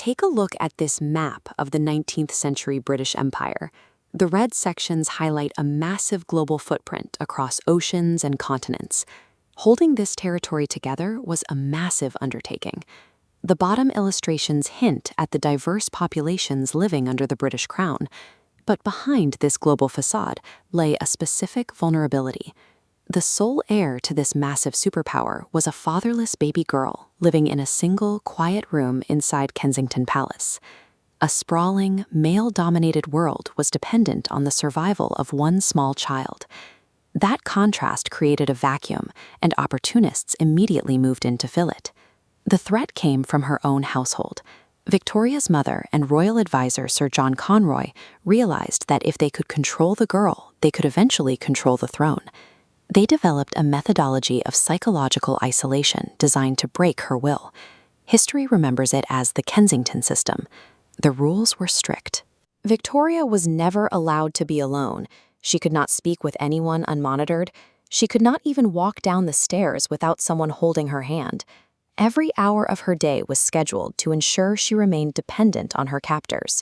take a look at this map of the 19th century British Empire. The red sections highlight a massive global footprint across oceans and continents. Holding this territory together was a massive undertaking. The bottom illustrations hint at the diverse populations living under the British Crown. But behind this global facade lay a specific vulnerability. The sole heir to this massive superpower was a fatherless baby girl living in a single, quiet room inside Kensington Palace. A sprawling, male-dominated world was dependent on the survival of one small child. That contrast created a vacuum, and opportunists immediately moved in to fill it. The threat came from her own household. Victoria's mother and royal advisor Sir John Conroy realized that if they could control the girl, they could eventually control the throne. They developed a methodology of psychological isolation designed to break her will. History remembers it as the Kensington system. The rules were strict. Victoria was never allowed to be alone. She could not speak with anyone unmonitored. She could not even walk down the stairs without someone holding her hand. Every hour of her day was scheduled to ensure she remained dependent on her captors.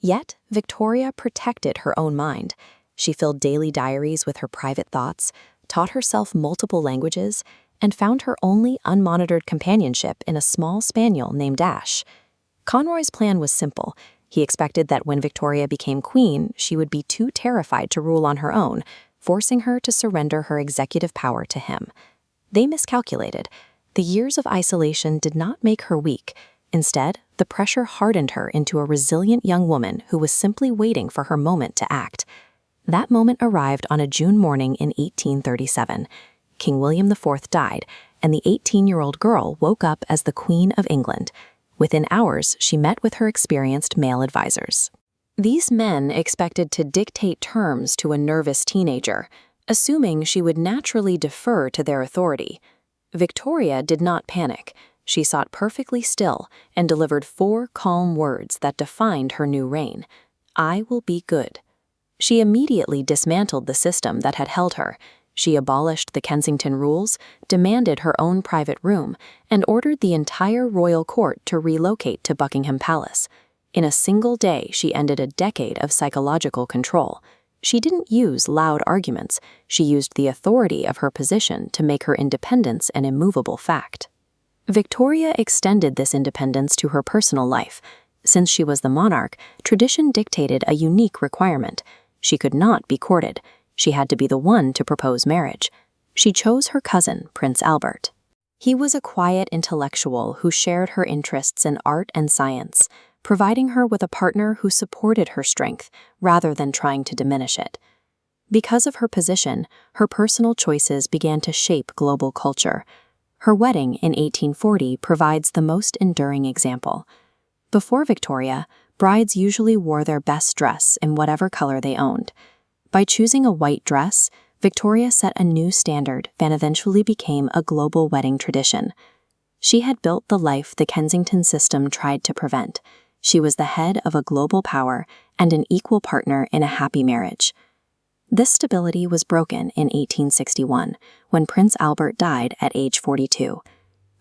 Yet, Victoria protected her own mind. She filled daily diaries with her private thoughts, taught herself multiple languages, and found her only unmonitored companionship in a small spaniel named Ash. Conroy's plan was simple. He expected that when Victoria became queen, she would be too terrified to rule on her own, forcing her to surrender her executive power to him. They miscalculated. The years of isolation did not make her weak. Instead, the pressure hardened her into a resilient young woman who was simply waiting for her moment to act. That moment arrived on a June morning in 1837. King William IV died, and the 18-year-old girl woke up as the Queen of England. Within hours, she met with her experienced male advisors. These men expected to dictate terms to a nervous teenager, assuming she would naturally defer to their authority. Victoria did not panic. She sat perfectly still and delivered 4 calm words that defined her new reign. "I will be good." She immediately dismantled the system that had held her. She abolished the Kensington rules, demanded her own private room, and ordered the entire royal court to relocate to Buckingham Palace. In a single day, she ended a decade of psychological control. She didn't use loud arguments. She used the authority of her position to make her independence an immovable fact. Victoria extended this independence to her personal life. Since she was the monarch, tradition dictated a unique requirement. She could not be courted. She had to be the one to propose marriage. She chose her cousin, Prince Albert. He was a quiet intellectual who shared her interests in art and science, providing her with a partner who supported her strength rather than trying to diminish it. Because of her position, her personal choices began to shape global culture. Her wedding in 1840 provides the most enduring example. Before Victoria, brides usually wore their best dress in whatever color they owned. By choosing a white dress, Victoria set a new standard that eventually became a global wedding tradition. She had built the life the Kensington system tried to prevent. She was the head of a global power and an equal partner in a happy marriage. This stability was broken in 1861, when Prince Albert died at age 42.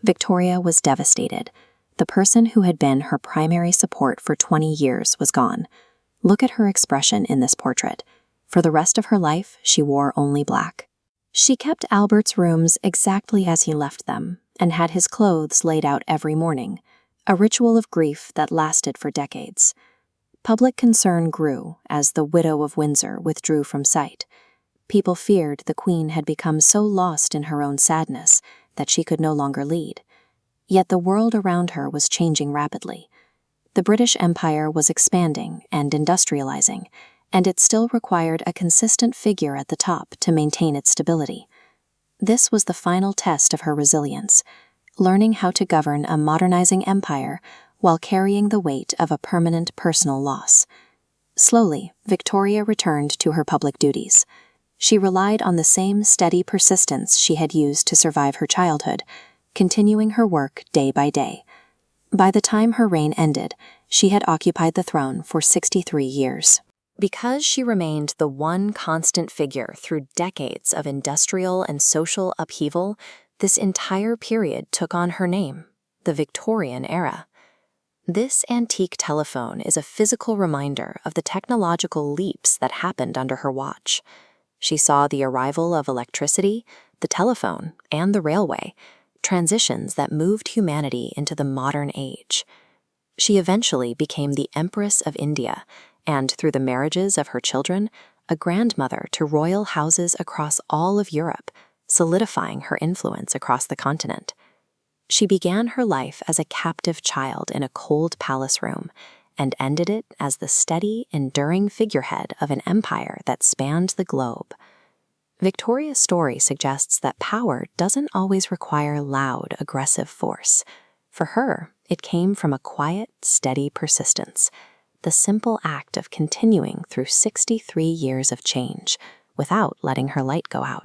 Victoria was devastated. The person who had been her primary support for 20 years was gone. Look at her expression in this portrait. For the rest of her life, she wore only black. She kept Albert's rooms exactly as he left them, and had his clothes laid out every morning, a ritual of grief that lasted for decades. Public concern grew as the widow of Windsor withdrew from sight. People feared the Queen had become so lost in her own sadness that she could no longer lead. Yet the world around her was changing rapidly. The British Empire was expanding and industrializing, and it still required a consistent figure at the top to maintain its stability. This was the final test of her resilience, learning how to govern a modernizing empire while carrying the weight of a permanent personal loss. Slowly, Victoria returned to her public duties. She relied on the same steady persistence she had used to survive her childhood, continuing her work day by day. By the time her reign ended, she had occupied the throne for 63 years. Because she remained the one constant figure through decades of industrial and social upheaval, this entire period took on her name, the Victorian Era. This antique telephone is a physical reminder of the technological leaps that happened under her watch. She saw the arrival of electricity, the telephone, and the railway, transitions that moved humanity into the modern age. She eventually became the Empress of India, and through the marriages of her children, a grandmother to royal houses across all of Europe, solidifying her influence across the continent. She began her life as a captive child in a cold palace room and ended it as the steady, enduring figurehead of an empire that spanned the globe. Victoria's story suggests that power doesn't always require loud, aggressive force. For her, it came from a quiet, steady persistence, the simple act of continuing through 63 years of change without letting her light go out.